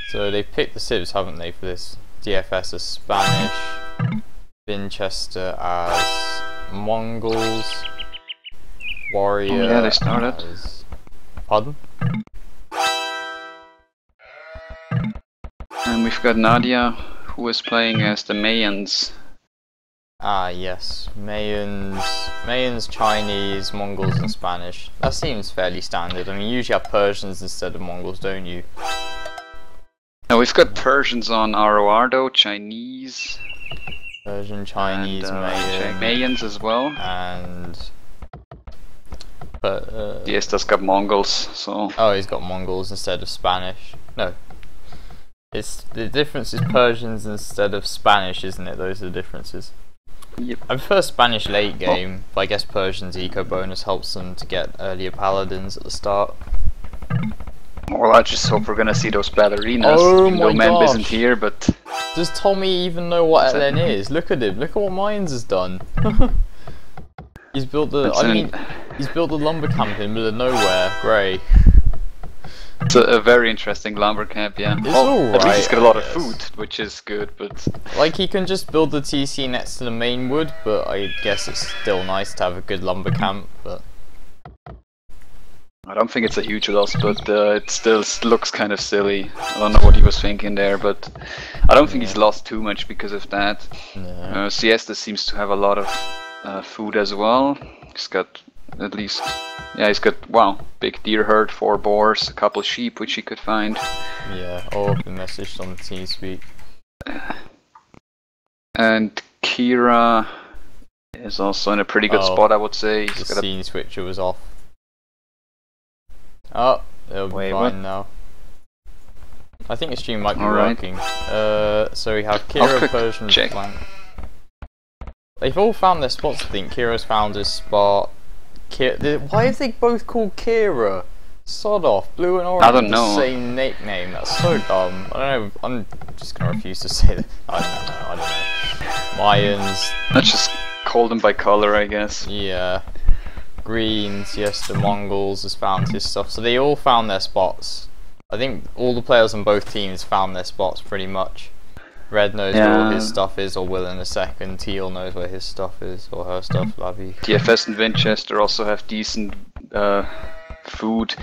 So they picked the civs, haven't they, for this? DFS as Spanish, Winchester as Mongols, Warrior yeah, they started. as... Pardon? And we've got Nadia, who is playing as the Mayans. Ah, yes. Mayans, Chinese, Mongols and Spanish. That seems fairly standard. I mean, you usually have Persians instead of Mongols, don't you? Now we've got Persians on RoR though, Chinese. Persian, Chinese, and, Mayan. Mayans as well. And... yes, that's got Mongols, so... Oh, he's got Mongols instead of Spanish. No. It's the difference is Persians instead of Spanish, isn't it? Those are the differences. Yep. I prefer Spanish late game, but I guess Persian's eco bonus helps them to get earlier paladins at the start. Well, I just hope we're gonna see those ballerinas. Oh even though my Memb gosh. isn't here, but... Does Tommy even know what LN is? Look at him, look at what Mines has done. He's built the, he's built the lumber camp in the middle of nowhere, grey. It's a very interesting lumber camp, yeah. It's well, alright, at least he's got a lot of I food, guess. which is good, but... Like, he can just build the TC next to the main wood, but I guess it's still nice to have a good lumber camp, but... I don't think it's a huge loss, but it still looks kind of silly. I don't know what he was thinking there, but I don't think he's lost too much because of that. No. Siesta seems to have a lot of food as well. He's got at least... Yeah, he's got, wow, big deer herd, 4 boars, a couple sheep which he could find. Yeah, all of the messaged on the TeamSpeak. And Kira is also in a pretty good spot, I would say. He's The got scene switcher was off. Oh, it'll be fine now. I think the stream might be working. So we have Kira, Persian, flank. They've all found their spots, I think. Kira's found his spot. Why have they both called Kira? Sod off, blue and orange. I don't know. The same nickname. That's so dumb. I don't know. I'm just gonna refuse to say that. I don't know. Mayans. Let's just call them by color, I guess. Yeah. Greens. Yes, the Mongols has found his stuff. So they all found their spots. I think all the players on both teams found their spots pretty much. Red knows where all his stuff is, or will in a second. Teal knows where his stuff is, or her stuff, Lavi. DFS and Winchester also have decent food.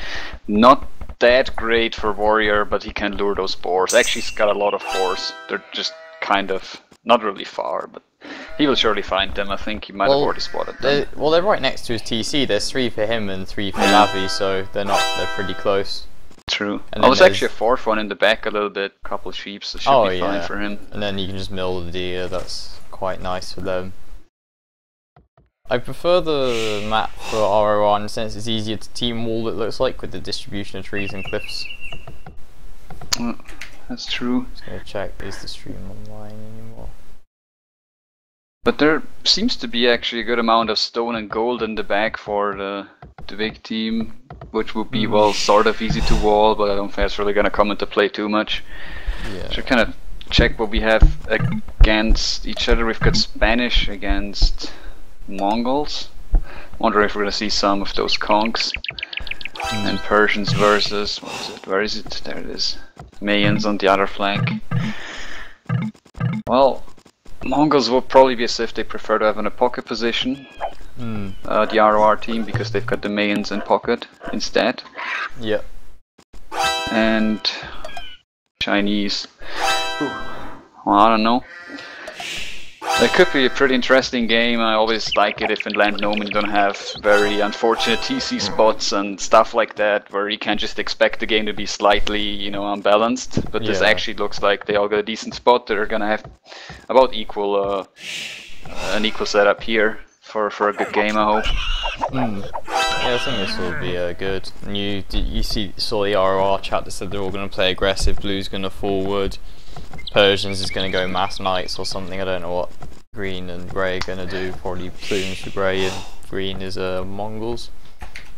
Not that great for Warrior, but he can lure those boars. Actually, he's got a lot of boars. They're just kind of, not really far, but he will surely find them. I think he might have already spotted them. Well, they're right next to his TC. There's 3 for him and 3 for Lavi, so they're pretty close. True. Oh, there's actually a 4th one in the back a little bit, couple of sheep, so should be fine for him. And then you can just mill the deer, that's quite nice for them. I prefer the map for RoR in the sense it's easier to team wall, it looks like, with the distribution of trees and cliffs. That's true. Just gonna check, is the stream online anymore? But there seems to be actually a good amount of stone and gold in the back for the big team, which would be, well, sort of easy to wall, but I don't think that's really going to come into play too much. Yeah. Should kind of check what we have against each other. We've got Spanish against Mongols. Wondering if we're going to see some of those conks. And Persians versus, what is it? Where is it? There it is. Mayans on the other flank. Well, Mongols will probably be as if they prefer to have in a pocket position. The RoR team, because they've got the Mayans in pocket instead. Yep. And Chinese. Well, I don't know. It could be a pretty interesting game. I always like it if in Land Nomad you don't have very unfortunate TC spots and stuff like that, where you can just expect the game to be slightly, you know, unbalanced. But this actually looks like they all got a decent spot. They're gonna have about equal, an equal setup here for a good game, I hope. Yeah, I think this will be good. And you saw the RoR chat that said they're all going to play aggressive. Blue's going to forward. Persians is going to go mass knights or something. I don't know what green and grey are going to do. Probably plumes for grey and green is Mongols.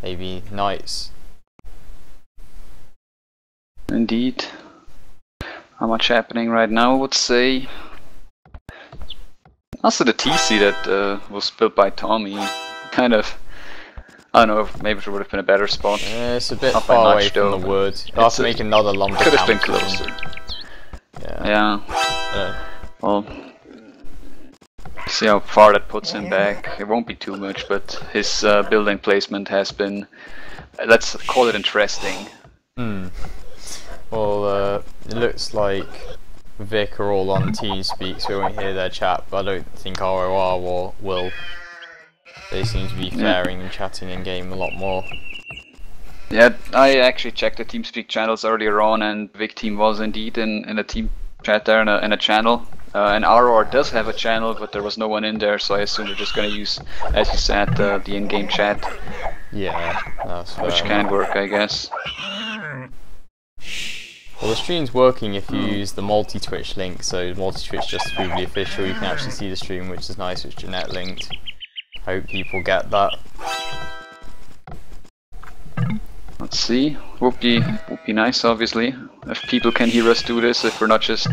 Maybe knights. Indeed. Not much happening right now, I would say. Also the TC that was built by Tommy, kind of, I don't know, maybe it would have been a better spot. It's a bit far away from the wood. I'll have to make another lumber camp. Could have been closer. Yeah. Uh, Well, see how far that puts him back. It won't be too much, but his building placement has been, let's call it interesting. Well, it looks like VIK are all on TeamSpeak, so we won't hear their chat, but I don't think RoR will. They seem to be flaring and chatting in game a lot more. Yeah, I actually checked the TeamSpeak channels earlier on, and VIK team was indeed in a team chat there, in a channel. And RoR does have a channel, but there was no one in there, so I assume they're just going to use, as you said, the in-game chat. Yeah, that's fair. Which can work, I guess. Well, the stream's working if you use the multi-Twitch link, so multi-Twitch just to be official, you can actually see the stream, which is nice, it's Jeanette linked. Hope people get that. Let's see. Would be nice, obviously, if people can hear us do this. If we're not just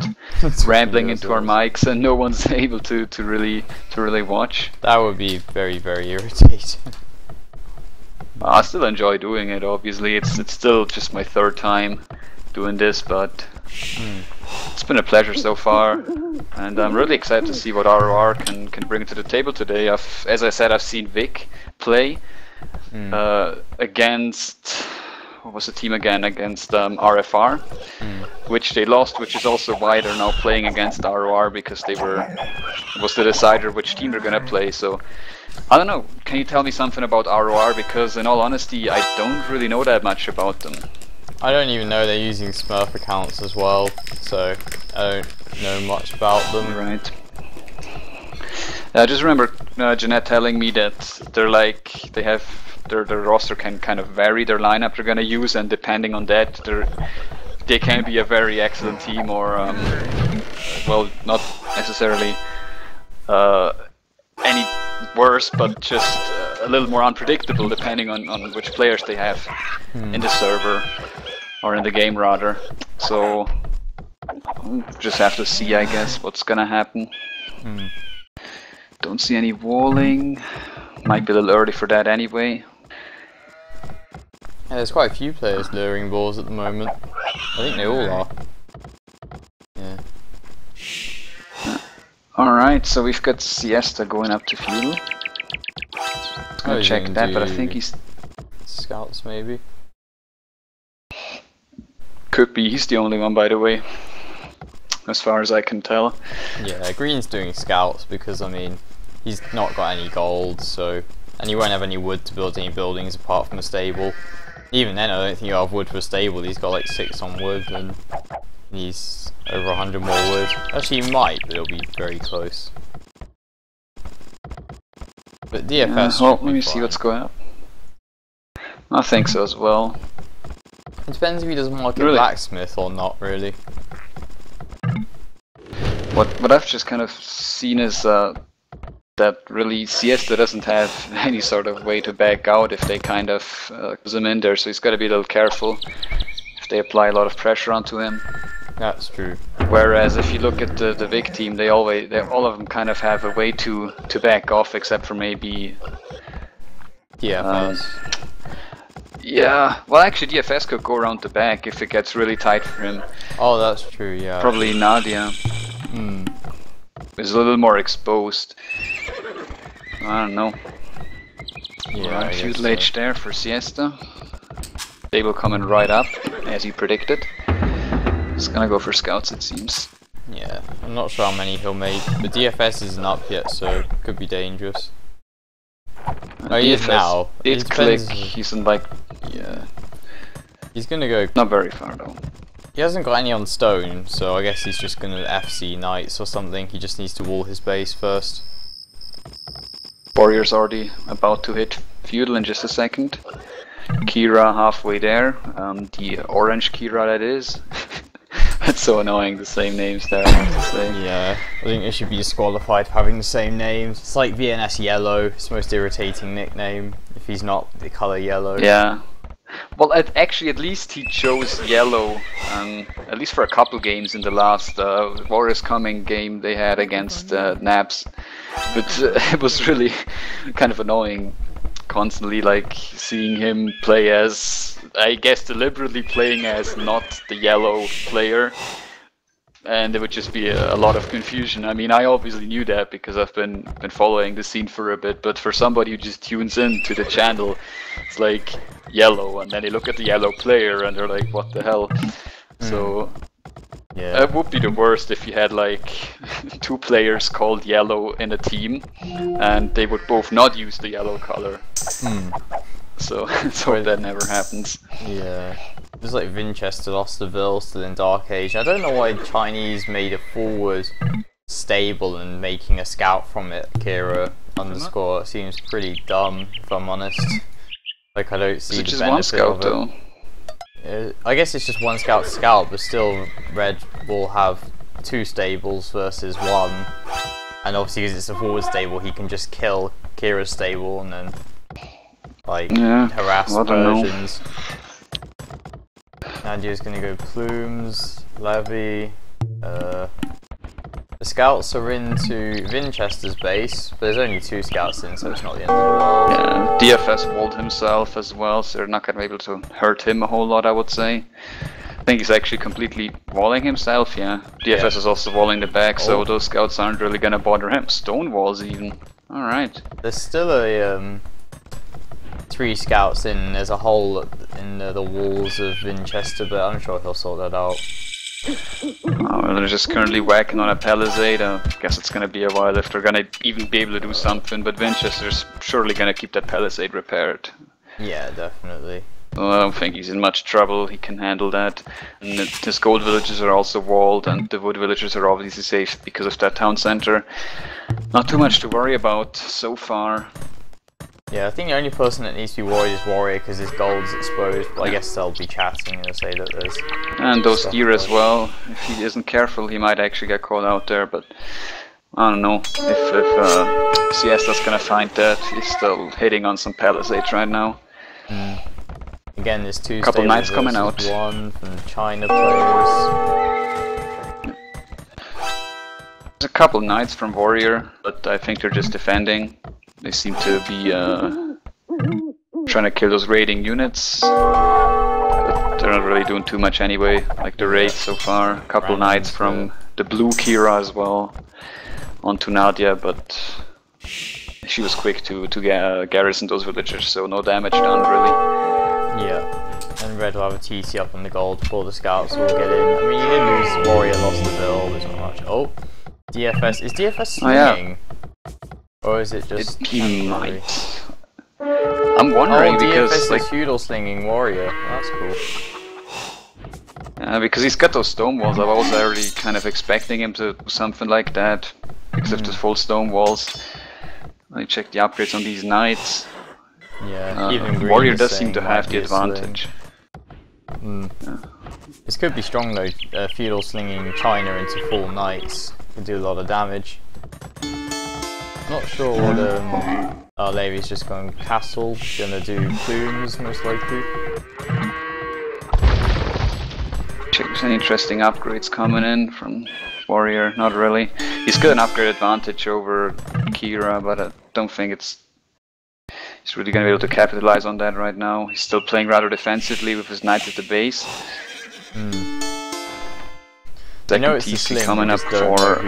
rambling into our mics and no one's able to really watch. That would be very, very irritating. I still enjoy doing it. Obviously, it's still just my third time doing this, but it's been a pleasure so far, and I'm really excited to see what RoR can bring to the table today. As I said, I've seen VIK play against, what was the team again? Against RFR, which they lost, which is also why they're now playing against RoR, because it was the decider which team they're gonna play. So I don't know, can you tell me something about RoR, because in all honesty I don't really know that much about them. I don't even know they're using Smurf accounts as well, so I don't know much about them. Right. I just remember Jeanette telling me that they're like, they have their roster can kind of vary their lineup they're gonna use, and depending on that, they can be a very excellent team, or well, not necessarily any worse, but just a little more unpredictable depending on which players they have in the server, or in the game rather. So we'll just have to see, I guess, what's gonna happen. Don't see any walling. Might be a little early for that anyway. Yeah, there's quite a few players luring balls at the moment. I think they all are. Yeah. Alright, so we've got Siesta going up to Feudal. I'll check that, but I think he's... Scouts, maybe? Could be, he's the only one, by the way. As far as I can tell. Yeah, Green's doing scouts because, I mean, he's not got any gold, so... And he won't have any wood to build any buildings apart from a stable. Even then, I don't think he'll have wood for a stable. He's got like 6 on wood, and he's over 100 more wood. Actually, he might, but it'll be very close. But DFS well, let me see what's going on. I think so as well. It depends if he does market blacksmith or not, really. What I've just kind of seen is that really Siesta doesn't have any sort of way to back out if they kind of put him in there, so he's got to be a little careful if they apply a lot of pressure onto him. That's true. Whereas if you look at the VIK team, all of them kind of have a way to back off, except for maybe DFS. Yeah, well actually DFS could go around the back if it gets really tight for him. Oh, that's true, yeah. Probably Nadia. Is a little more exposed. I don't know. Yeah, Feudal Age there for Siesta. Stable coming right up, as you predicted. It's gonna go for scouts, it seems. Yeah, I'm not sure how many he'll make, but DFS isn't up yet, so it could be dangerous. Oh, he is now. Did click, he's in like... Yeah. He's gonna go... Not very far though. He hasn't got any on stone, so I guess he's just gonna FC Knights or something. He just needs to wall his base first. Warrior's already about to hit Feudal in just a second. Kira halfway there. The orange Kira that is. That's so annoying, the same names there, I have to say. Yeah, I think they should be disqualified for having the same names. It's like VNS Yellow, it's the most irritating nickname, if he's not the colour yellow. Yeah. Well, actually, at least he chose yellow, at least for a couple games in the last Warriors Coming game they had against Naps. But it was really kind of annoying, constantly like seeing him play as, I guess deliberately playing as not the yellow player. and there would just be a lot of confusion. I mean, I obviously knew that because I've been following the scene for a bit, but for somebody who just tunes in to the channel, it's like yellow, and then they look at the yellow player and they're like, what the hell? So yeah, it would be the worst if you had like 2 players called yellow in a team, and they would both not use the yellow color. So that never happens. Yeah. Just like Winchester lost the Vil still in Dark Age. I don't know why Chinese made a forward stable and making a scout from it, Kira underscore. It seems pretty dumb, if I'm honest. Like, I don't see the benefit one scout, of it. I guess it's just one scout, but still Red will have 2 stables versus 1. And obviously because it's a forward stable, he can just kill Kira's stable and then like harass Persians. Nadia's gonna go Plumes, Levy. The scouts are into Winchester's base, but there's only 2 scouts in, so it's not the end of the world. Yeah, DFS walled himself as well, so they're not gonna be able to hurt him a whole lot, I would say. I think he's actually completely walling himself, yeah. DFS is also walling the back, so those scouts aren't really gonna bother him. Stone walls even. Alright. There's still a 3 scouts in. There's a hole in the walls of Winchester, but I'm sure he'll sort that out. Oh, they're just currently whacking on a palisade. I guess it's gonna be a while if they're gonna even be able to do something, but Winchester's surely gonna keep that palisade repaired. Yeah, definitely. Well, I don't think he's in much trouble, he can handle that. And his gold villages are also walled, and the wood villages are obviously safe because of that town center. Not too much to worry about so far. Yeah, I think the only person that needs to be worried is Warrior because his gold's exposed, but I guess they'll be chatting and they'll say that there's... And those deer as well. If he isn't careful, he might actually get caught out there, but I don't know if Siesta's gonna find that. He's still hitting on some palisades right now. Again, there's 2 couple knights coming out. 1 from China players. There's a couple knights from Warrior, but I think they're just defending. They seem to be trying to kill those raiding units, but they're not really doing too much anyway, like the raid so far. A couple knights from the blue Kira as well onto Nadia, but she was quick to garrison those villagers, so no damage done really. Yeah, and Red will have a TC up on the gold before the scouts will get in. I mean, you did lose Warrior, lost the Vil, there's not much. Oh, DFS. Is DFS slinging? Or is it just... It might. I'm wondering because... DFS like, is feudal slinging Warrior. That's cool. Yeah, because he's got those stone walls. I was already kind of expecting him to do something like that. Because of the full stone walls. Let me check the upgrades on these knights. Yeah, even Warrior does seem to have the advantage. This could be strong though, feudal slinging China into full knights. Could do a lot of damage. Not sure what Levy's just going castle, gonna do plumes most likely. Check if there's any interesting upgrades coming in from Warrior, not really. He's got an upgrade advantage over Kira, but I don't think he's really gonna be able to capitalize on that right now. He's still playing rather defensively with his knights at the base. Second TC coming up for...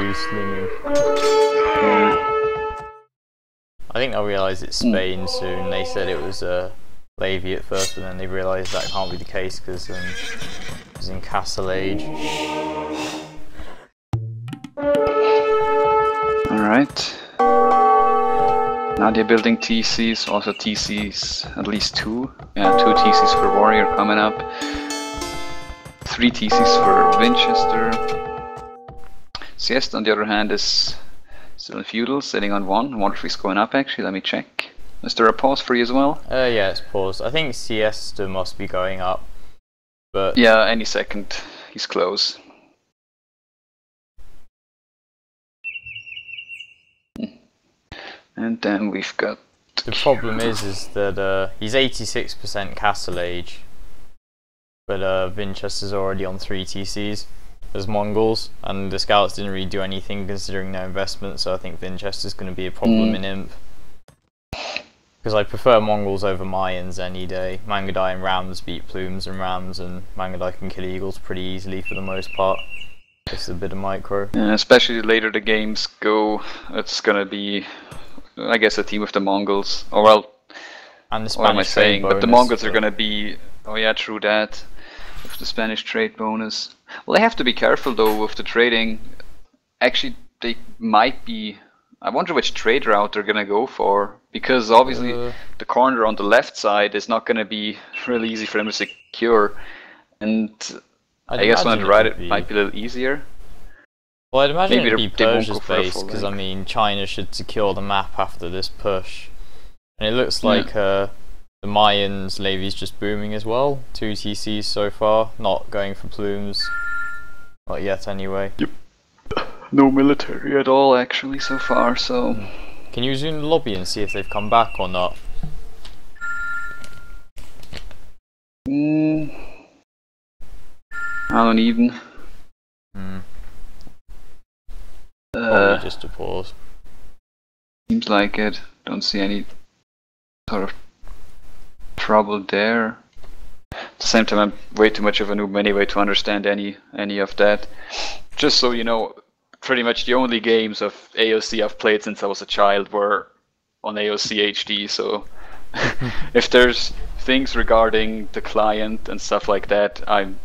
I think they'll realise it's Spain soon. They said it was Levy at first, but then they realised that can't be the case because it's in Castle Age. Alright. Now they're building TCs, also TCs, at least 2. Yeah, 2 TCs for Warrior coming up. 3 TCs for Winchester. Siesta on the other hand is still in feudal, sitting on 1. I wonder if he's going up actually, let me check. Is there a pause for you as well? Yeah, it's paused. I think Siesta must be going up. But yeah, any second he's close. And then we've got... The problem is that he's 86% Castle Age. But Winchester's already on 3 TCs as Mongols, and the scouts didn't really do anything considering their investment, so I think Winchester's going to be a problem in Imp. Because I prefer Mongols over Mayans any day. Mangadai and Rams beat Plumes and Rams, and Mangadai can kill Eagles pretty easily for the most part. Just a bit of micro. Especially the later the games go, it's gonna be, I guess, a team with the Mongols. Or well, And the what am I Spanish saying? trade But the bonus, Mongols are gonna be. Oh yeah, true that. With the Spanish trade bonus. Well, they have to be careful though with the trading. Actually, they might be. I wonder which trade route they're gonna go for, because obviously the corner on the left side is not gonna be really easy for them to secure, and I guess on the right it might be a little easier. Well, I'd imagine Maybe it'd be they won't go Persia's for the base, full because I length. mean China should secure the map after this push. And it looks like the Mayans, Levy's just booming as well. 2 TCs so far, not going for plumes. Not yet anyway. Yep. No military at all actually so far, so... Can you zoom the lobby and see if they've come back or not? I don't even. Probably just a pause. Seems like it. Don't see any sort of trouble there. At the same time, I'm way too much of a noob anyway to understand any of that. Just so you know, pretty much the only games of AOC I've played since I was a child were on AOC HD, so if there's things regarding the client and stuff like that, I'm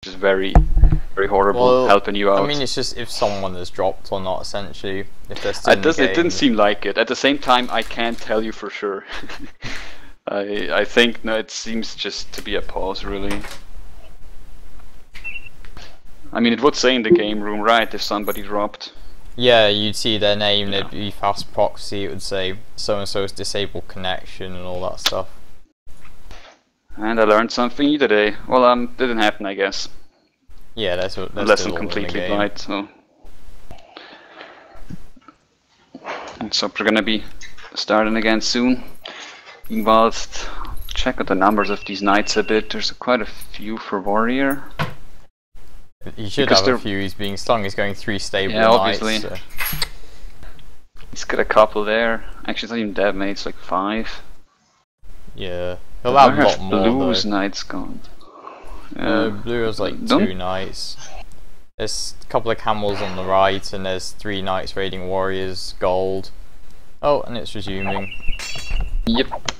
just very horrible helping you out. I mean, it's just if someone has dropped or not, essentially. If they're still It didn't seem like it. At the same time, I can't tell you for sure. I think, no, it seems just to be a pause, really. I mean, it would say in the game room, right, if somebody dropped. Yeah, you'd see their name, there'd be fast proxy, it would say so-and-so's disabled connection and all that stuff. And I learned something new today. Well, didn't happen, I guess. Yeah, that's unless I'm completely blind, so... And so we're gonna be starting again soon. Whilst check out the numbers of these knights a bit. There's quite a few for warrior. You should have a few. He's being stung. He's going 3 stable knights. Obviously. So. He's got a couple there. Actually, it's not even that many. It's like 5. Yeah, he'll have a lot more. Blue's knights gone. Blue has like 2 knights. There's a couple of camels on the right, and there's 3 knights raiding warriors. Gold. Oh, and it's resuming. Yep,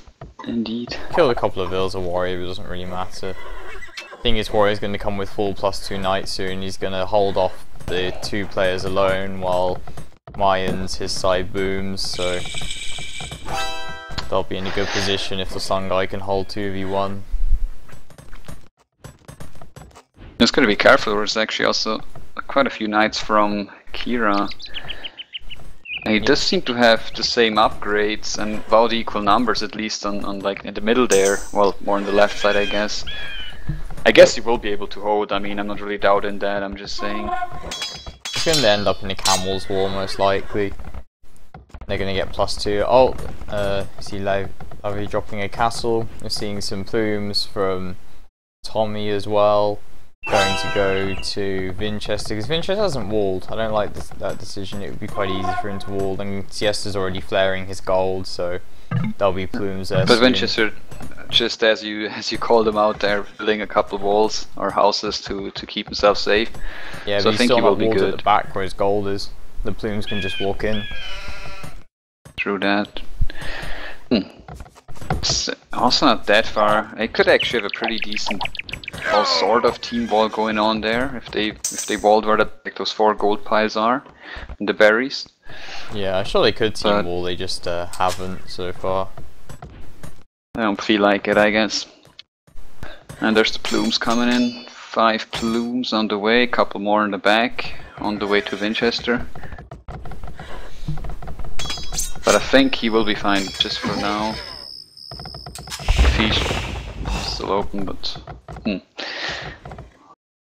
indeed. Killed a couple of vills of warrior, but it doesn't really matter. Thing is, warrior's going to come with full +2 knights soon. He's going to hold off the 2 players alone while Mayans his side booms, so they'll be in a good position if the Sun guy can hold 2v1. Just gotta be careful. There's actually also quite a few knights from Kira. And he does seem to have the same upgrades and about equal numbers, at least on like in the middle there. Well, more on the left side, I guess. I guess he will be able to hold. I mean, I'm not really doubting that. I'm just saying. It's going to end up in a Camel's War, most likely. They're going to get +2. Oh, see Lavy dropping a castle. We're seeing some plumes from Tommy as well. Going to go to Winchester, because Winchester hasn't walled. I don't like that decision. It would be quite easy for him to wall, and Siesta's already flaring his gold, so there'll be plumes there. But soon. Winchester, just as you called him out there, building a couple of walls or houses to keep himself safe. Yeah, so but I think he will be good. At the back where his gold is. The plumes can just walk in. True that. It's also not that far. I could actually have a pretty decent, well, sort of team wall going on there if they walled where like those 4 gold piles are, and the berries. Yeah, I'm sure they could team wall. They just haven't so far. I don't feel like it, I guess. And there's the plumes coming in. 5 plumes on the way, couple more in the back, on the way to Winchester. But I think he will be fine just for now. If he's still open, but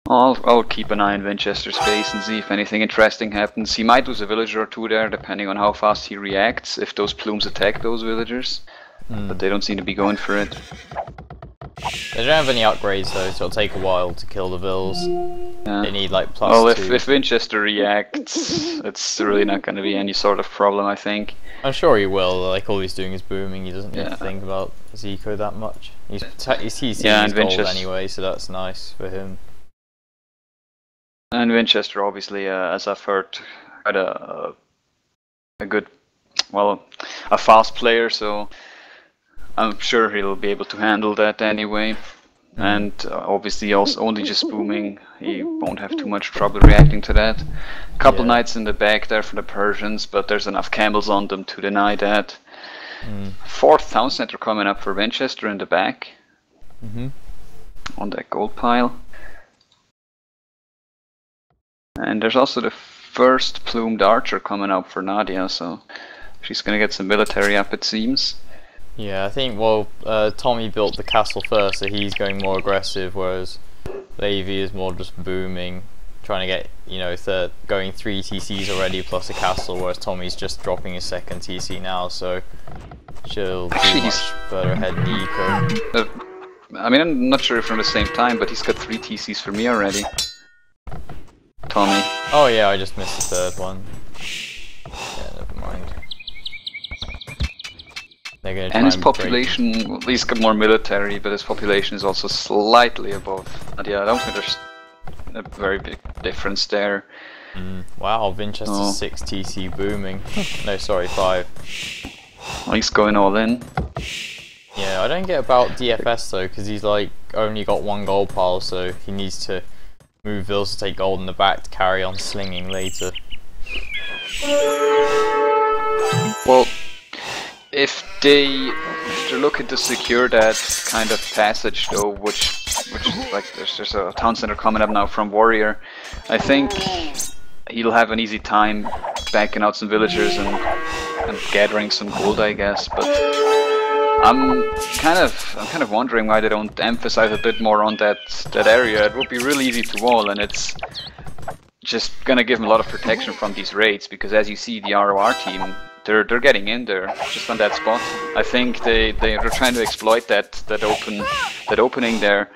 I'll keep an eye on Winchester's base and see if anything interesting happens. He might lose a villager or 2 there, depending on how fast he reacts, if those plumes attack those villagers. But they don't seem to be going for it. They don't have any upgrades though, so it'll take a while to kill the vills. They need like +2. Well, if Winchester reacts, it's really not going to be any sort of problem, I think. I'm sure he will. Like all he's doing is booming. He doesn't need to think about Zico that much. He's seeing his gold anyway, so that's nice for him. And Winchester, obviously, as I've heard, quite a good, well, a fast player, so I'm sure he'll be able to handle that anyway. And obviously, also only just booming, he won't have too much trouble reacting to that. Couple knights in the back there for the Persians, but there's enough camels on them to deny that. Fourth town center coming up for Winchester in the back, on that gold pile. And there's also the first plumed archer coming up for Nadia, so she's gonna get some military up, it seems. Yeah, I think, well, Tommy built the castle first, so he's going more aggressive, whereas Levi is more just booming, trying to get, you know, going 3 TCs already plus a castle, whereas Tommy's just dropping his second TC now, so she'll be much further ahead than Eco. I mean, I'm not sure if from the same time, but he's got 3 TCs for me already. Tommy. Oh yeah, I just missed the third one. Yeah, never mind. They're gonna try and his population, well, he's got more military, but his population is also slightly above. And yeah, I don't think there's a very big difference there. Wow, Winchester's 6 TC booming. No, sorry, 5. Well, he's going all in. Yeah, I don't get about DFS though, because he's like only got 1 gold pile, so he needs to move Vils to take gold in the back to carry on slinging later. Well, if they're looking to secure that kind of passage though, which is like there's a town center coming up now from Warrior, I think he'll have an easy time backing out some villagers and gathering some gold, I guess. But I'm kind of wondering why they don't emphasize a bit more on that area. It would be really easy to wall, and it's just gonna give them a lot of protection from these raids, because as you see, the RoR team, they're getting in there just on that spot. I think they're trying to exploit that opening there,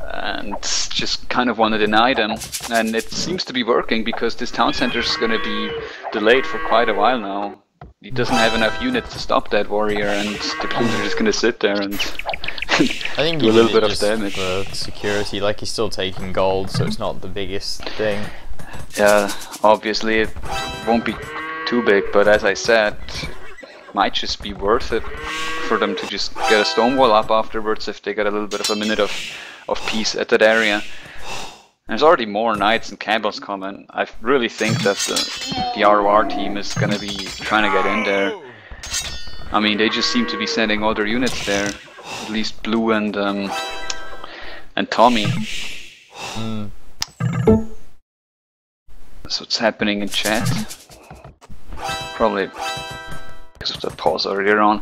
and just kind of want to deny them. And it seems to be working, because this town center is going to be delayed for quite a while now. He doesn't have enough units to stop that warrior, and the plumes are just going to sit there and I think do a little bit of damage. For security, like he's still taking gold, so it's not the biggest thing. Yeah, obviously it won't be too big, but as I said, might just be worth it for them to just get a stone wall up afterwards if they get a little bit of a minute of peace at that area. There's already more knights and camels coming. I really think that the RoR team is going to be trying to get in there. I mean, they just seem to be sending all their units there. At least Blue and Tommy. That's what's happening in chat. Probably because of the pause earlier on.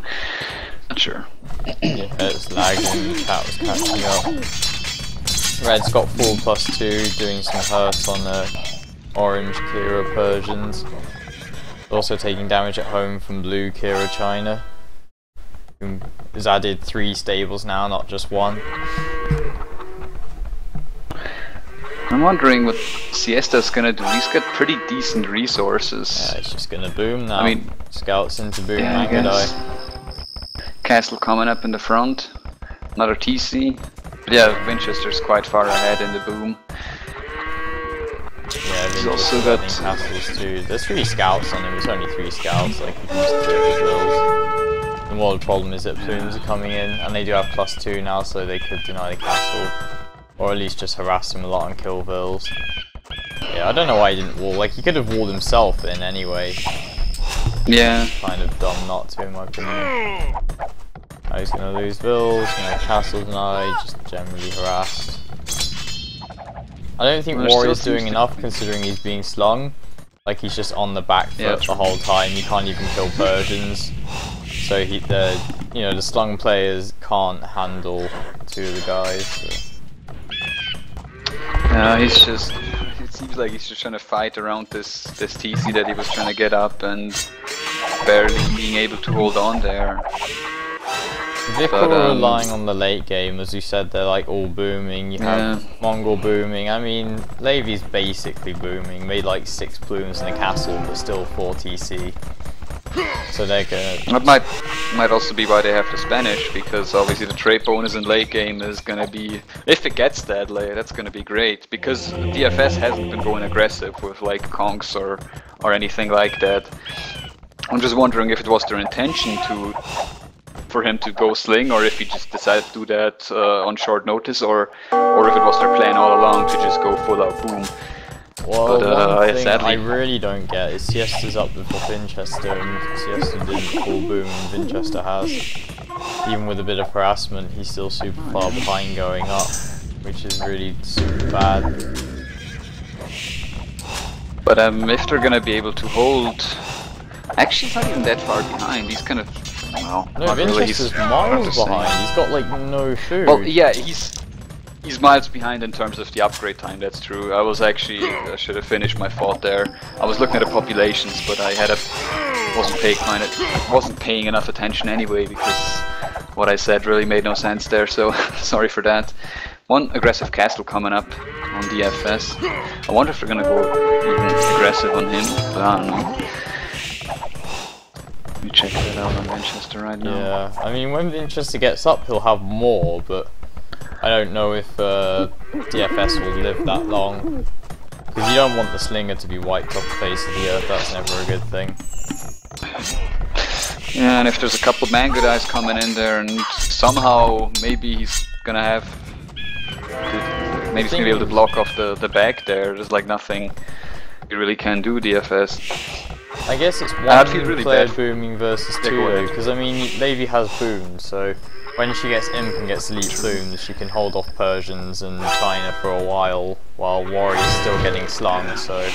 Not sure. Yeah, it's lagging. The chat was catching up. Red's got 4+2, doing some hurt on the orange Kira Persians. Also taking damage at home from blue Kira China, who has added 3 stables now, not just 1. I'm wondering what Siesta's gonna do. He's got pretty decent resources. Yeah, it's just gonna boom now. I mean, scouts into boom, yeah, Mangadai. Castle coming up in the front. Another TC. But yeah, Winchester's quite far ahead in the boom. Yeah, he's also got castles too. There's 3 scouts on him. It's only 3 scouts. Like you can just clear the drills. The more the problem is that plumes are coming in, and they do have +2 now, so they could deny the castle, or at least just harass him a lot and kill Vils. Yeah, I don't know why he didn't wall. Like he could have walled himself in anyway. Yeah. Kind of dumb not to, in my opinion. Now he's gonna lose Vils, castle denied, just generally harassed. I don't think Warrior's doing enough considering he's being slung. Like he's just on the back foot the whole time. You can't even kill Persians. So the slung players can't handle 2 of the guys. So. He's just. It seems like he's just trying to fight around this TC that he was trying to get up and barely being able to hold on there. VIK are relying on the late game, as you said, they're like all booming. You have Mongol booming. I mean, Levi's basically booming. Made like 6 plumes in the castle, but still 4 TC. So they're gonna... That might also be why they have the Spanish, because obviously the trade bonus in late game is gonna be, if it gets that late, that's gonna be great, because DFS hasn't been going aggressive with like conks or anything like that. I'm just wondering if it was their intention for him to go sling, or if he just decided to do that on short notice, or if it was their plan all along to just go full out boom. Well, but, one thing sadly, I really don't get is Siesta's up with Vinchester, and Siesta didn't full boom, and Vinchester has. Even with a bit of harassment, he's still super far behind going up, which is really super bad. But if they're gonna be able to hold... Actually, he's not even that far behind, he's kind of... Well, no, Vinchester's really, miles behind, he's got like no food. Well, yeah, he's miles behind in terms of the upgrade time, that's true. I was actually, I should have finished my thought there. I was looking at the populations, but I wasn't paying enough attention anyway, because what I said really made no sense there, so sorry for that. One aggressive castle coming up on DFS. I wonder if they're gonna go even aggressive on him, but I don't know. Let me check that out on Vinchester right now. Yeah, I mean, when Vinchester gets up, he'll have more, but I don't know if DFS will live that long. Because you don't want the slinger to be wiped off the face of the earth, that's never a good thing. Yeah, and if there's a couple of Mango Dice coming in there, and somehow maybe he's gonna have... Maybe he's gonna be able to block off the back there, there's like nothing you really can do, DFS. I guess it's one really player bad. booming versus two though, because I mean, Levy has boom, so when she gets imp and gets elite plumes, she can hold off Persians and China for a while Warrior's still getting slung, so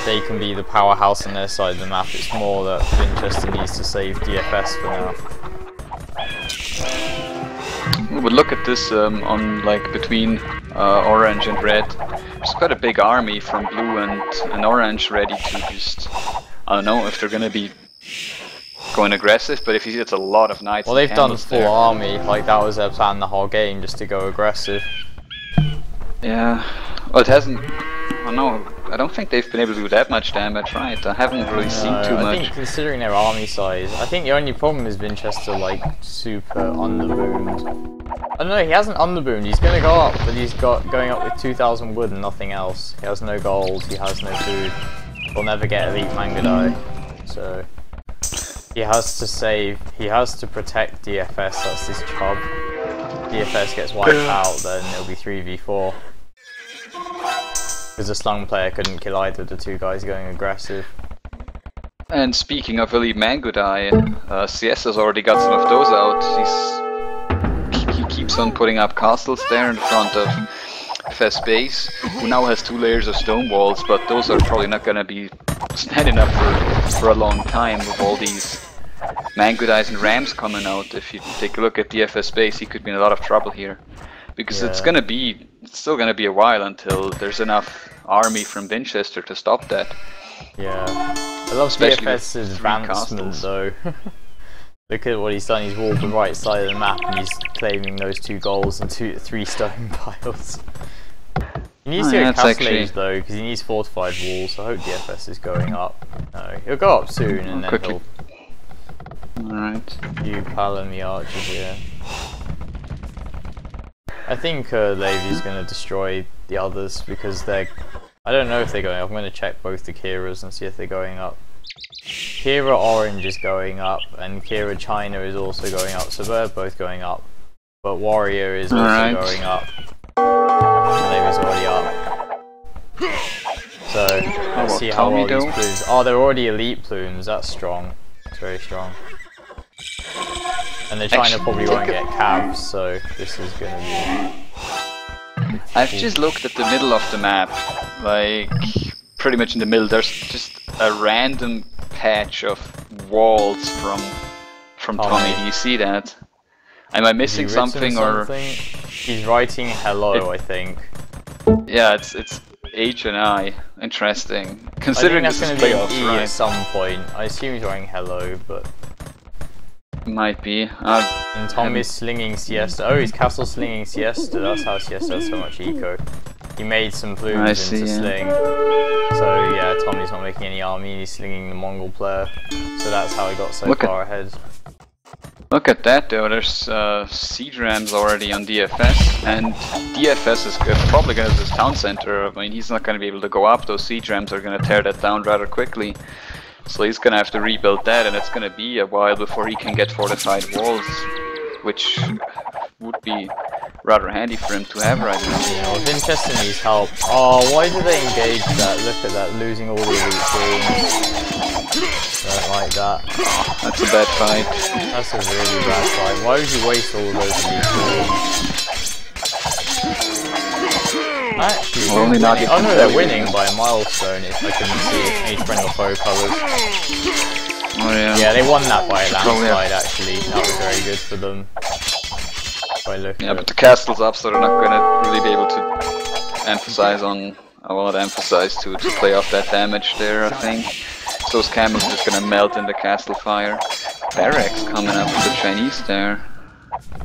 they can be the powerhouse on their side of the map. It's more that Vinchester needs to save DFS for now. But look at this on like between orange and red. There's quite a big army from blue and orange ready to just... I don't know if they're gonna be going aggressive, but if you see it's a lot of knights. Well, they've done full army, like that was their plan the whole game, just to go aggressive. Yeah, well it hasn't, I don't know, I don't think they've been able to do that much damage, right? I haven't really seen too much. I think considering their army size, I think the only problem is Vinchester like super underboomed. I don't know, he hasn't underboomed, he's gonna go up, but he's going up with 2,000 wood and nothing else. He has no gold, he has no food. He'll never get elite Mangadai, so he has to save, he has to protect DFS, that's his job. DFS gets wiped out, then it'll be 3v4. Because the slung player couldn't kill either of the two guys going aggressive. And speaking of elite Mangadai, CS has already got some of those out. He keeps on putting up castles there in front of FS base, who now has 2 layers of stone walls, but those are probably not gonna be standing up for a long time with all these Mango Dice and Rams coming out. If you take a look at the FS base, he could be in a lot of trouble here, because it's still gonna be a while until there's enough army from Vinchester to stop that. Yeah, I love DFS's advancement though. Look at what he's done, he's walled the right side of the map and he's claiming those 2 goals and 3 stone piles. He needs to get castle age though, because he needs fortified walls, so I hope DFS is going up. No, he'll go up soon and then he'll... Alright. You pal and the archers, yeah. I think Levy's going to destroy the others because they're... I don't know if they're going up, I'm going to check both the Kiras and see if they're going up. Kira Orange is going up, and Kira China is also going up, so they're both going up. But Warrior is also going up. Levy's already up. So, let's see how well these plumes... Oh, they're already elite plumes, that's strong. It's very strong. And the China probably won't get cabs, so this is gonna be... I've just looked at the middle of the map, like pretty much in the middle. There's just a random patch of walls from Tommy. Do you see that? Am I missing something or? He's writing hello, I think. Yeah, it's H and I. Interesting. Considering this is playoffs, E right? at some point. I assume he's writing hello, but might be. And Tom is slinging Siesta. Oh, he's castle slinging Siesta. That's how Siesta has so much eco. He made some plumes into sling. So yeah, Tommy's not making any army, he's slinging the Mongol player. So that's how he got so far ahead. Look at that though, there's siege rams already on DFS, and DFS is probably going to be this town center. I mean, he's not going to be able to go up, those siege rams are going to tear that down rather quickly. So he's going to have to rebuild that, and it's going to be a while before he can get fortified walls, which would be rather handy for him to have right now. Yeah, well, Winchester needs help. Oh, why do they engage that? Look at that, losing all the elite teams. Don't like that. That's a bad fight. That's a really bad fight. Why would you waste all of those elite teams? Actually, only not oh no, they're winning by a milestone if I couldn't see any friend or foe colours. Oh yeah. Yeah, they won that by a landslide actually. That was very good for them. Yeah, but the castle's up, so they're not gonna really be able to emphasize on. I want to emphasize to play off that damage there, I think. So those camels are just gonna melt in the castle fire. Barracks coming up with the Chinese there.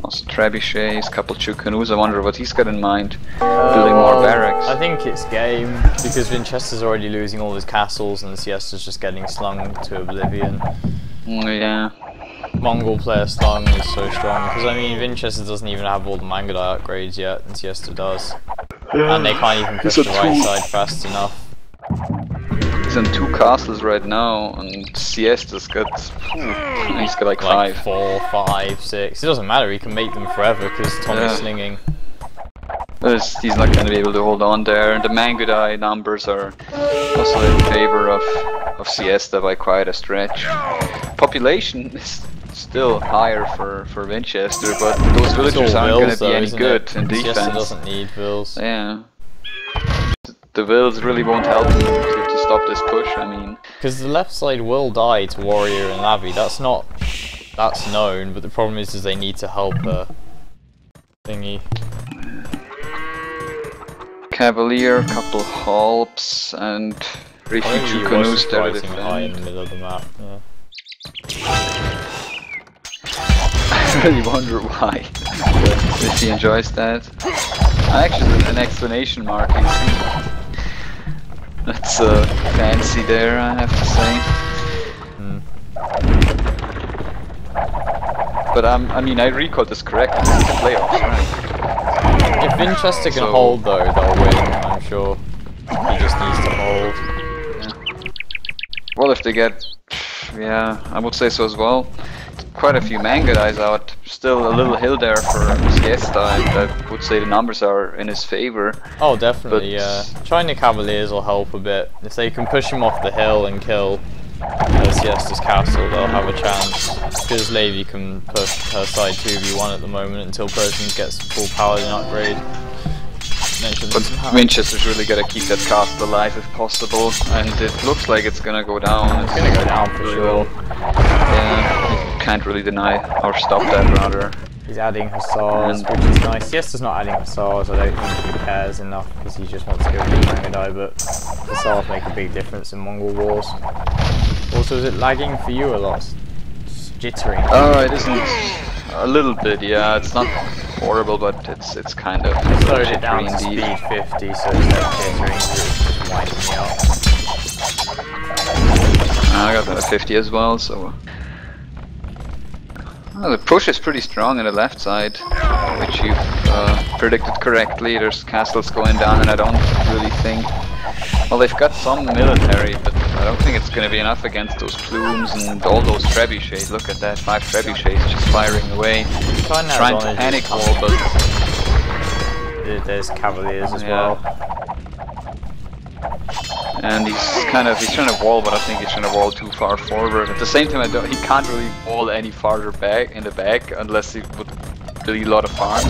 Also trebuchets, couple Chukanus. I wonder what he's got in mind. Building more barracks. I think it's game, because Winchester's already losing all his castles and Siesta's just getting slung to oblivion. Yeah. Mongol player slung is so strong, because I mean Winchester doesn't even have all the Mangadai upgrades yet, and Siesta does. And they can't even push the right side fast enough. He's on 2 castles right now, and Siesta's got... he's got like 5. 4, 5, 6. It doesn't matter, he can make them forever because Tommy's slinging. He's not going to be able to hold on there, and the Mangadai numbers are also in favor of Siesta by quite a stretch. Population is still higher for Winchester, but those villagers aren't going to be any good in defense. Siesta doesn't need vills. Yeah. The vills really won't help him to stop this push, I mean. Because the left side will die to Warrior and Lavi, that's known, but the problem is they need to help thingy. Cavalier, couple Halps, and Refugee Canoes there to high in the middle of the map, yeah. I really wonder why, if he enjoys that. Actually, an exclamation mark, you see. That's fancy there, I have to say. But I mean, I recalled this correctly, it's the playoffs, right? If Winchester can hold though, they'll win, I'm sure. He just needs to hold. Yeah. Well, if they get... yeah, I would say so as well. Quite a few Mangadais out, still a little hill there for Siesta, and I would say the numbers are in his favor. Oh, definitely, yeah. China Cavaliers will help a bit. If they can push him off the hill and kill Siesta's castle, they'll have a chance. Because Levi can push her side 2v1 at the moment until Persian gets full paladin upgrade. But Winchester's really got to keep that castle alive if possible, and it looks like it's gonna go down. It's gonna go down for sure. Yeah, you can't really deny or stop that rather. He's adding hussars, which is nice. Siesta's not adding hussars, I don't think he cares enough because he just wants to go beat Mangadai, but hussars make a big difference in Mongol wars. Also, is it lagging for you a lot? It's jittering. Oh, it isn't. A little bit, yeah. It's not horrible, but it's kind of. I slowed it down to speed 50, so instead of jittering, it's just winding me up. I got that at 50 as well, so. Well, the push is pretty strong on the left side, which you've predicted correctly. There's castles going down, and I don't really think. Well, they've got some military, but I don't think it's going to be enough against those plumes and all those trebuchets. Look at that, 5 trebuchets just firing away, trying to panic wall, but there's cavaliers as well. And he's trying to wall, but I think he's trying to wall too far forward. At the same time, he can't really wall any farther back in the back unless he would delete a lot of farms,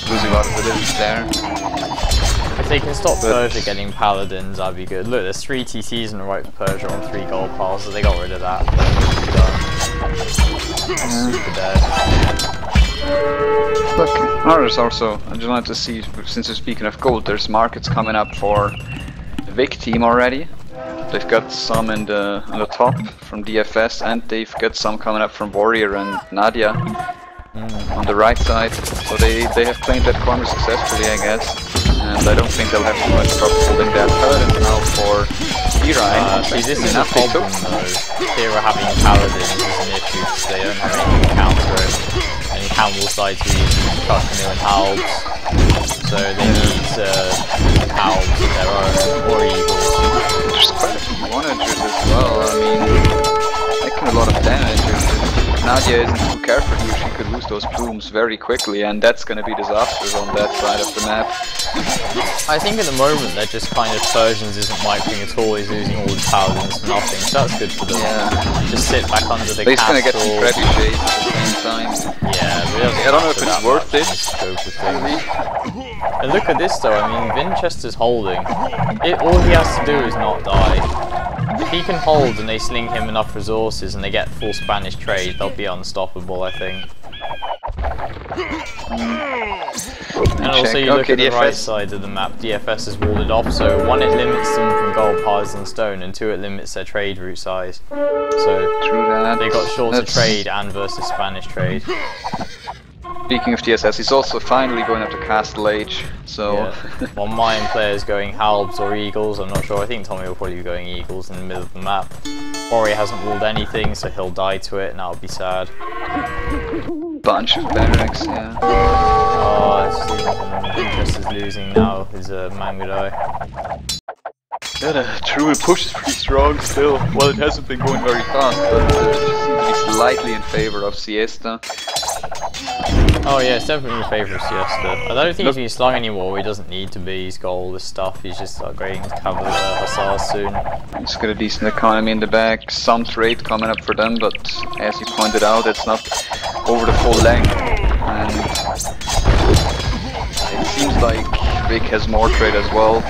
losing a lot of villages there. If they can stop Persia getting paladins, that'd be good. Look, there's 3 TCs on the right for Persia on 3 gold piles, so they got rid of that. Super dead. Look, there's also, I just wanted to see, since we're speaking of gold, there's markets coming up for the VIK team already. They've got some on the top from DFS, and they've got some coming up from Warrior and Nadia on the right side. So they have claimed that corner successfully, I guess. And and I don't think they'll have too much trouble holding that. Paladins now for Kira. See, this is a problem though. Kira having paladins is an issue because they don't have anything to counter it. And Camel sides who use Kushnu and Halbs, so they need Halbs of their own, or Eagles. There's quite a few monitors as well, I mean, making a lot of damage. If Nadia isn't too careful here, she could lose those plumes very quickly, and that's gonna be disastrous on that side of the map. I think at the moment they're just kind of Persians isn't wiping at all, he's losing all his paladins for nothing, so that's good for them. Yeah. Just sit back under the but he's castle. gonna get some trebuchets at the same time. Yeah, but I don't know if it's worth it. And look at this though, I mean, Vinchester's holding. All he has to do is not die. If he can hold and they sling him enough resources and they get full Spanish trade, they'll be unstoppable, I think. And also you look at the right side of the map, DFS is walled off, so 1 it limits them from gold, piles and stone, and 2 it limits their trade route size. So they got shorter trade and versus Spanish trade. Speaking of TSS, he's also finally going up to Castle Age, so... Yeah. While Mayan players going Halbs or Eagles, I'm not sure, I think Tommy will probably be going Eagles in the middle of the map. Ori hasn't walled anything, so he'll die to it and that'll be sad. Bunch of barracks, yeah. Oh, it's Interest is losing now, his Mangudai. Yeah, the Druid push is pretty strong still. Well, it hasn't been going very fast, but it just seems to be slightly in favor of Siesta. Oh yeah, it's definitely in favour of Siesta. I don't think he's being slung anymore, he doesn't need to be, he's got all this stuff, he's just upgrading his cavalry hussars soon. He's got a decent economy in the back, some trade coming up for them, but as you pointed out, it's not over the full length. And it seems like VIK has more trade as well.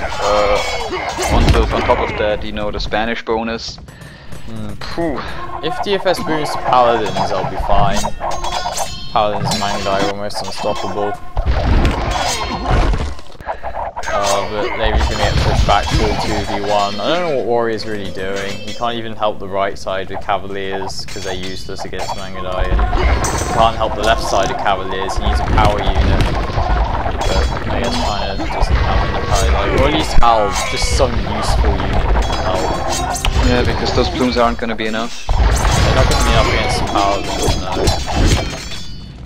On top of that, you know, the Spanish bonus. If DFS boosts to Paladins, I'll be fine. Paladins and Mangudai are almost unstoppable. But Levy's gonna get pushed back full 2v1. I don't know what Warrior's really doing. He can't even help the right side with Cavaliers because they're useless against Mangudai. And he can't help the left side of Cavaliers, he needs a power unit. But I guess kind of doesn't have any power, or at least Halbs, just some useful unit to help. Yeah, because those plumes aren't going to be enough. They're not going to be enough against Paladins, no.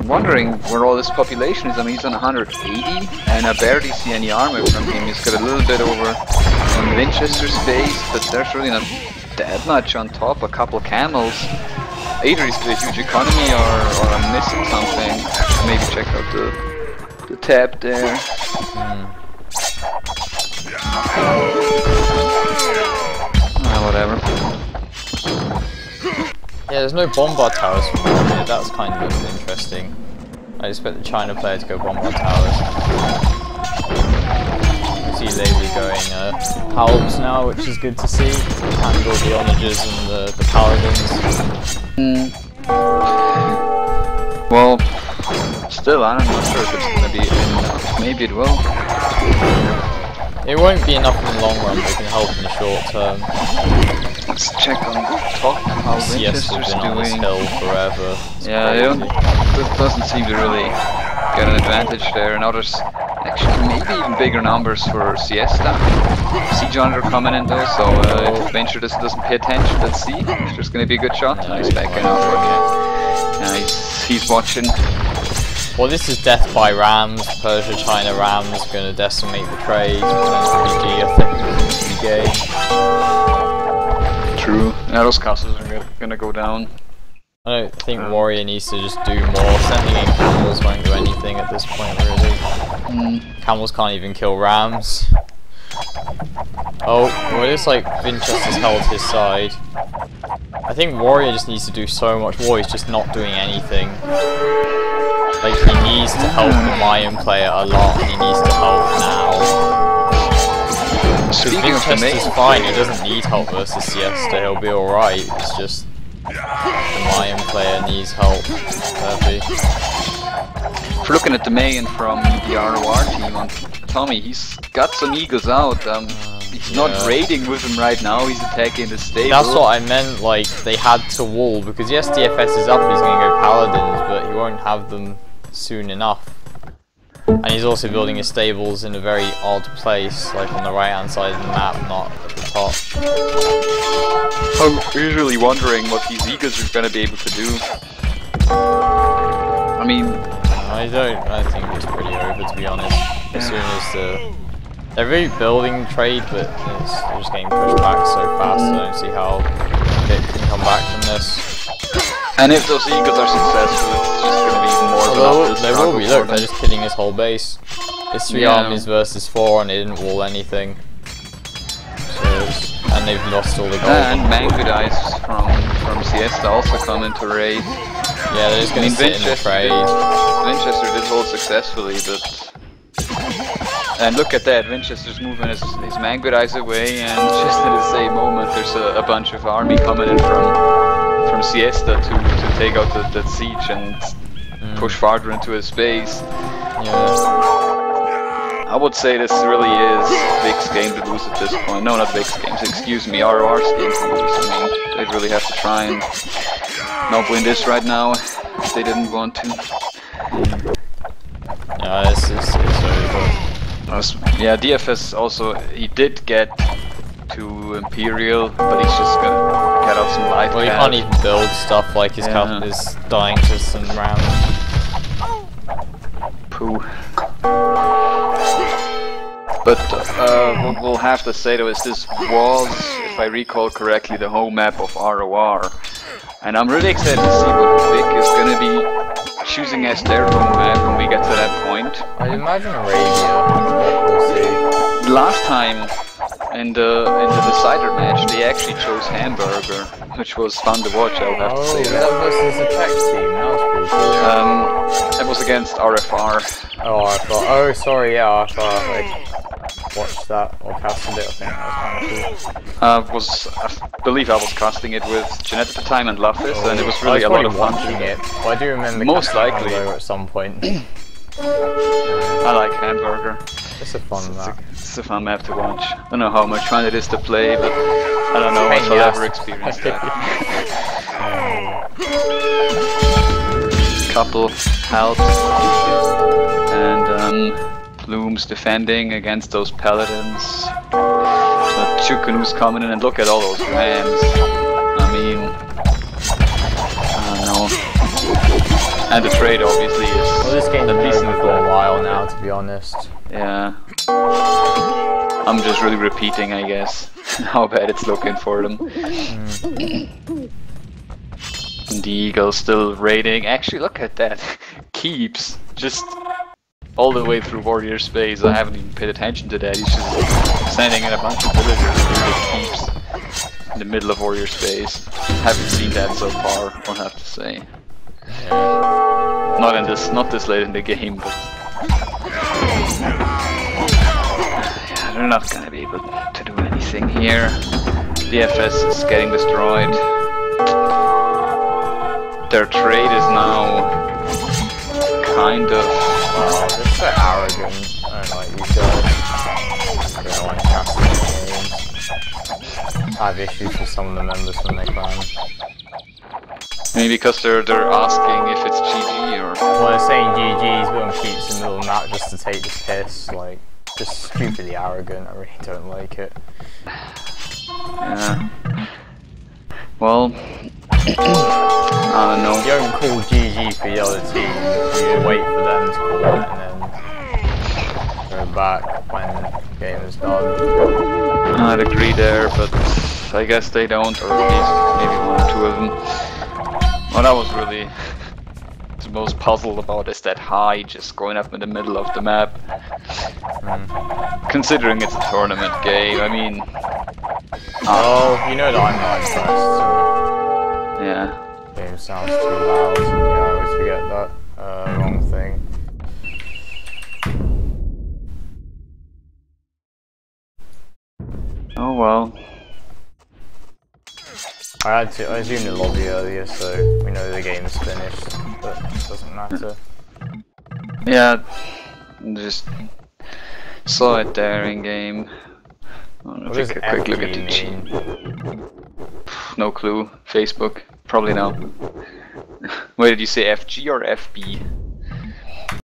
I'm wondering where all this population is. I mean, he's on 180, and I barely see any armor from him. He's got a little bit over on Winchester's base, but there's really not that much on top. A couple camels. Either he's got a huge economy, or I'm missing something. Maybe check out the tab there. Whatever. Yeah, there's no bombard towers for me. That's kind of interesting. I expect the China player to go bombard towers. I see Levy going Halbs now, which is good to see. Handle the Onagers and the Paladins. Well, still, I'm not sure if it's going to be enough. Maybe it will. It won't be enough in the long run, but it can help in the short term. Let's check on top how Winchester's been on this doing. hill forever. Yeah, it doesn't seem to really get an advantage there. Now there's actually maybe even bigger numbers for Siesta. Siege Hunter coming in though, so if Venture doesn't pay attention, let's see. If there's going to be a good shot. Yeah, he's back in over. Yeah, he's watching. Well, this is death by rams. Persia, China rams going to decimate the trade. PG, I think, game. True. Yeah, those castles are gonna go down. I don't think Warrior needs to just do more. Sending in camels won't do anything at this point, really. Camels can't even kill rams. Oh, well, it looks like Vinchester's held his side. I think Warrior just needs to do so much more. He's just not doing anything. Like, he needs to help the Mayan player a lot, and he needs to help now. Speaking of Vinchester's fine, he doesn't need help versus Siesta, he'll be alright, it's just the Mayan player needs help, sadly. If we're looking at the Mayan from the RoR team on Tommy, he's got some eagles out, he's not raiding with him right now, he's attacking the stable. That's what I meant, like, they had to wall, because yes, DFS is up, he's going to go Paladins, but he won't have them soon enough. And he's also building his stables in a very odd place, like on the right hand side of the map, not at the top. I'm usually wondering what these eagles are going to be able to do. I mean, I think it's pretty over, to be honest. As soon as they're really building trade, but they're just getting pushed back so fast. I don't see how it can come back from this. And if those eagles are successful, it's just going to be even more of an uphill They will be. Look, they're just killing his whole base. It's 3 armies versus 4, and they didn't wall anything. And they've lost all the gold. And Mangudice from Siesta also come into raid. Yeah, they're just going to sit in the trade. Winchester did hold successfully, but... And look at that, Winchester's moving his Mangudice away, and just at the same moment there's a bunch of army coming in from Siesta to take out that siege and push farther into his base. Yeah. I would say this really is VIK's game to lose at this point. No, not VIK's games, excuse me, RoR's game to lose. I mean, they really have to try and not win this right now if they didn't want to. Yeah, it's over. Yeah, DFS also, he did get to Imperial, but he's just gonna get out some light. Well, he can't even build stuff like his cap is dying to some round. Pooh. But what we'll have to say though is this was, if I recall correctly, the home map of RoR. And I'm really excited to see what VIK is going to be choosing as their home map when we get to that point. I'd imagine Arabia, we'll see. Last time in the decider match they actually chose Hamburger, which was fun to watch, I'll have to say that. That versus the Czech team, that was pretty cool. It was against RFR. Oh, RFR. Oh, sorry, yeah, RFR. Like, watched that or casted it, I think that was kind of cool. I believe I was casting it with Jeanette at the time and Luffis, and it was really a lot of fun. It. Well, I do remember most likely at some point. I like Hamburger. It's a fun map. It's a fun map to watch. I don't know how much fun it is to play, but I don't know if I'll ever experience that. Couple helps, and Bloom's defending against those paladins. Chukkanu's coming in, and look at all those rams. I mean, I don't know. And the trade obviously is. Well, this game's been over for a while now, to be honest. Yeah. I'm just really repeating, I guess, how bad it's looking for them. And the Eagle's still raiding. Actually, look at that. Keeps just all the way through warrior space. I haven't even paid attention to that. He's just sending in a bunch of villagers through keeps in the middle of warrior space. Haven't seen that so far, I'll have to say. Not this late in the game, but yeah, they're not gonna be able to do anything here. DFS is getting destroyed. Their trade is now kind of... Oh, they're so arrogant. I don't like these guys. I don't like casting games. I have issues with some of the members when they clan. Maybe because they're asking if it's GG or... Well, they're saying GG's, but on keeps in the middle of the map just to take the piss. Like, just stupidly arrogant. I really don't like it. Yeah. Well, I don't know. You don't call GG for the other team, you wait for them to call it and then go back when the game is done. I'd agree there, but I guess they don't, or at least maybe one or two of them. What I was really the most puzzled about is that high just going up in the middle of the map. Considering it's a tournament game, I mean... Oh, you know that I'm not impressed, so... Yeah. Game sounds too loud, yeah, I always forget that. Wrong thing. Oh well. I zoomed the lobby earlier, so we know the game's finished, but it doesn't matter. Yeah, just saw it there in game. I'll take a quick look at the cheat. No clue. Facebook? Probably no. Wait, did you say FG or FB?